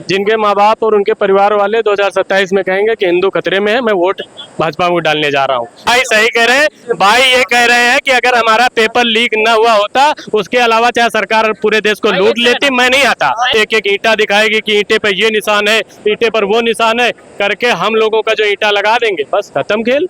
जिनके माँ बाप और उनके परिवार वाले 2027 में कहेंगे कि हिंदू खतरे में है, मैं वोट भाजपा को डालने जा रहा हूँ। भाई सही कह रहे हैं, भाई ये कह रहे हैं कि अगर हमारा पेपर लीक न हुआ होता, उसके अलावा चाहे सरकार पूरे देश को लूट लेती, मैं नहीं आता। एक एक ईंटा दिखाएगी कि ईंटे पे ये निशान है, ईंटे पर वो निशान है करके हम लोगों का जो ईंटा लगा देंगे, बस खत्म खेल।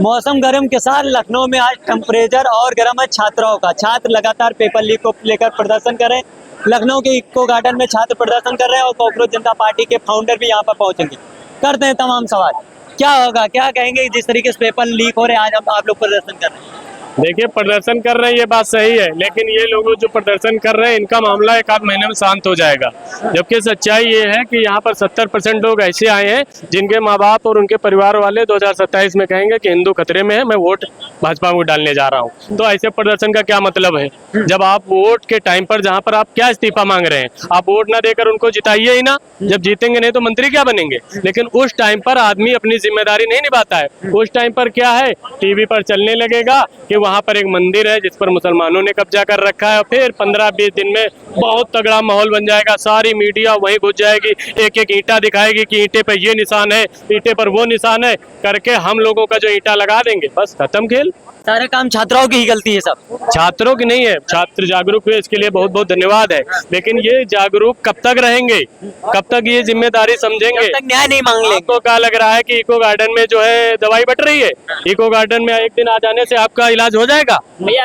मौसम गर्म के साथ लखनऊ में आज टेम्परेचर और गर्म है छात्राओं का। छात्र लगातार पेपर लीक को लेकर प्रदर्शन कर रहे हैं। लखनऊ के इको गार्डन में छात्र प्रदर्शन कर रहे हैं और कॉकरोच जनता पार्टी के फाउंडर भी यहाँ पर पहुंचेंगे। करते हैं तमाम सवाल, क्या होगा, क्या कहेंगे जिस तरीके से पेपर लीक हो रहे हैं, आज आप लोग प्रदर्शन कर रहे हैं। देखिए, प्रदर्शन कर रहे हैं ये बात सही है, लेकिन ये लोग जो प्रदर्शन कर रहे हैं इनका मामला एक आध महीने में शांत हो जाएगा। जबकि सच्चाई ये है कि यहाँ पर 70% लोग ऐसे आए हैं जिनके माँ बाप और उनके परिवार वाले 2027 में कहेंगे कि हिंदू खतरे में है, मैं वोट भाजपा को डालने जा रहा हूँ। तो ऐसे प्रदर्शन का क्या मतलब है? जब आप वोट के टाइम पर, जहाँ पर आप क्या इस्तीफा मांग रहे हैं, आप वोट ना देकर उनको जिताइए ही ना। जब जीतेंगे नहीं तो मंत्री क्या बनेंगे? लेकिन उस टाइम पर आदमी अपनी जिम्मेदारी नहीं निभाता है। उस टाइम पर क्या है, टीवी पर चलने लगेगा कि वहाँ पर एक मंदिर है जिस पर मुसलमानों ने कब्जा कर रखा है, और फिर 15-20 दिन में बहुत तगड़ा माहौल बन जाएगा। सारी मीडिया वहीं घुस जाएगी, एक एक ईंटा दिखाएगी कि ईंटे पे ये निशान है, ईंटे पर वो निशान है करके हम लोगों का जो ईंटा लगा देंगे, बस खत्म खेल। सारे काम छात्राओं की ही गलती है, सब छात्रों की नहीं है। छात्र जागरूक हुए, इसके लिए बहुत बहुत धन्यवाद है। लेकिन ये जागरूक कब तक रहेंगे, कब तक ये जिम्मेदारी समझेंगे? जब तक न्याय नहीं मांग लेंगे। आपको क्या लग रहा है कि इको गार्डन में जो है दवाई बट रही है? इको गार्डन में एक दिन आ जाने से आपका इलाज हो जाएगा?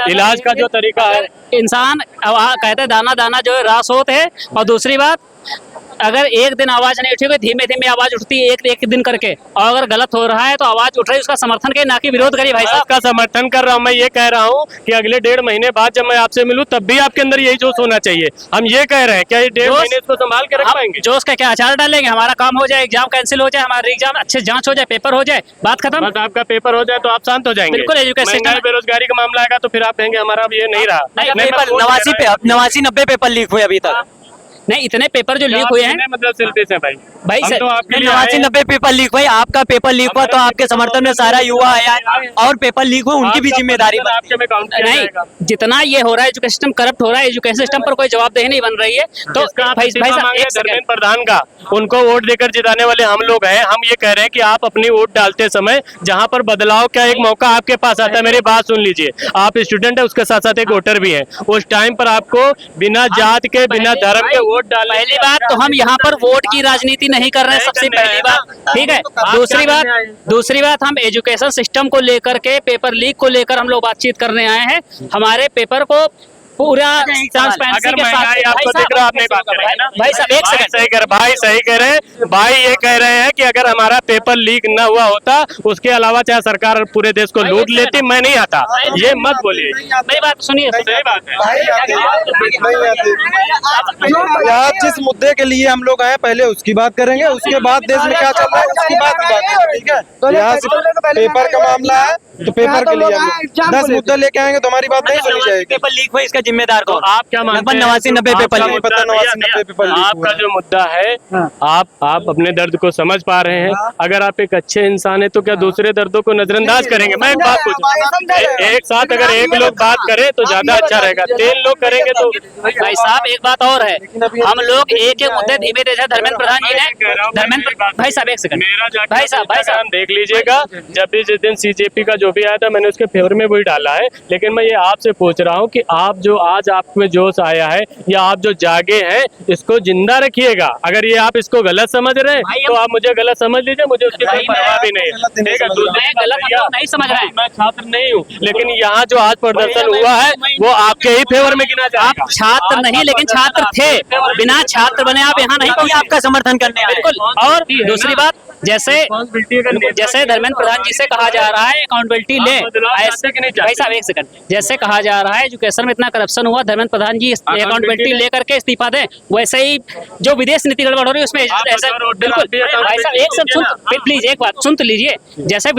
इलाज का जो तरीका है, इंसान कहते हैं दाना दाना जो है रास होते है। और दूसरी बात, अगर एक दिन आवाज नहीं उठेगी, धीमे धीमे आवाज उठती है एक दिन करके, और अगर गलत हो रहा है तो आवाज उठ रही है, उसका समर्थन करिए, ना कि विरोध करिए। भाई साहब का समर्थन कर रहा हूँ। मैं ये कह रहा हूँ कि अगले 1.5 महीने बाद जब मैं आपसे मिलूं तब भी आपके अंदर यही जोश होना चाहिए। हम ये कह रहे हैं, क्या ये 1.5 महीने इसको संभाल के रख पाएंगे? जोश का क्या अचार डालेंगे? हमारा काम हो जाए, एग्जाम कैंसिल हो जाए, हमारे एग्जाम अच्छे जांच हो जाए, पेपर हो जाए, बात खत्म। बस आपका पेपर हो जाए तो आप शांत हो जाएंगे। बिल्कुल, एजुकेशन बेरोजगारी का मामला आएगा तो फिर आप कहेंगे हमारा अब ये नहीं रहा। 89-90 पेपर लीक हुए अभी तक। नहीं, इतने पेपर जो लीक हुए हैं, मतलब चलते से भाई सर, तो आपके लिए 89-90 पेपर लीक हुए। आपका पेपर लीक हुआ तो आपके समर्थन में सारा युवा आया और पेपर लीक हुए, उनकी भी जिम्मेदारी आपके में काउंट किया नहीं। जाएगा। जितना ये हो रहा है, एजुकेशन सिस्टम करप्ट हो रहा है, एजुकेशन सिस्टम पर कोई जवाबदेही नहीं बन रही है। तो भाई साहब, एक धर्मेंद्र सेकंड, प्रधान का, उनको वोट देकर जिताने वाले हम लोग हैं। हम ये कह रहे हैं कि आप अपनी वोट डालते समय जहां पर बदलाव का एक मौका आपके पास आता है, मेरी बात सुन लीजिए। आप स्टूडेंट है, उसके साथ साथ एक वोटर भी है। उस टाइम पर आपको बिना जात के, बिना धर्म के वोट डालने। पहली बात तो हम यहाँ पर वोट की राजनीति नहीं कर रहे हैं, सबसे पहली बात, ठीक है। दूसरी बात हम एजुकेशन सिस्टम को लेकर के, पेपर लीक को लेकर हम लोग बातचीत करने आए हैं। हमारे पेपर को पूरा ट्रांसपेरेंसी के साथ। आपको दिख रहा, आप नहीं बात कर रहे हैं ना? भाई साहब, एक सेकंड, सही कह रहे हैं। भाई ये कह रहे हैं कि अगर हमारा पेपर लीक न हुआ होता, उसके अलावा चाहे सरकार पूरे देश को लूट लेती, मैं नहीं आता। ये मत बोलिए, मेरी बात सुनिए। सही बात है। यहाँ जिस मुद्दे के लिए हम लोग आए, पहले उसकी बात करेंगे, उसके बाद देश में क्या चल रहा है उसकी बात की बात करेंगे, ठीक है। यहाँ से पेपर का मामला है तो पेपर के लिए हम 10 मुद्दे लेके आएंगे तो हमारी बात नहीं सुनी जाएगी। पेपर लीक हुए, इसका जिम्मेदार कौन? आप क्या मानते हैं? 89-90 पेपर लीक। पता 89-90 पेपर लीक आपका जो मुद्दा है, आप अपने दर्द को समझ पा रहे हैं। अगर आप एक अच्छे इंसान है तो क्या दूसरे दर्दों को नजरअंदाज करेंगे? मैं एक बात पूछूं, एक साथ अगर एक लोग बात करे तो ज्यादा अच्छा रहेगा, 3 लोग करेंगे तो। भाई साहब, एक बात और है, हम लोग एक एक मुद्दे धीमे धीरे, धर्मेंद्र प्रधान जी ने, भाई साहब एक सेकंड, भाई साहब देख लीजिएगा, जब भी जिस दिन सीजेपी का जो भी आया था मैंने उसके फेवर में वही डाला है। लेकिन मैं ये आपसे पूछ रहा हूँ कि आप जो आज आप में जोश आया है या आप जो जागे हैं, इसको जिंदा रखिएगा। अगर ये आप इसको गलत समझ रहे हैं तो आप मुझे गलत समझ लीजिए, मुझे उसकी कोई परवाह भी नहीं है। ठीक है, गलत नहीं समझ रहे हैं, मैं छात्र नहीं हूँ, लेकिन यहाँ जो आज प्रदर्शन हुआ है वो आपके ही फेवर में गिना जाएगा। आप छात्र नहीं, लेकिन छात्र थे, बिना छात्र बने आप यहाँ नहीं पहुंचे। आपका समर्थन करने आए। बिल्कुल। और दूसरी बात, जैसे धर्मेंद्र प्रधान जी से कहा जा रहा है अकाउंटेबिलिटी ले, भाई साहब एक सेकंड, जैसे कहा जा रहा है एजुकेशन में इतना करप्शन हुआ, धर्मेंद्र प्रधान जी अकाउंटेबिलिटी लेकर के इस्तीफा दें, वैसे ही जो विदेश नीति गड़बड़ हो रही है उसमें ऐसा। बिल्कुल भाई साहब, एक सब सुन, प्लीज एक बात सुन तो लीजिए। जैसे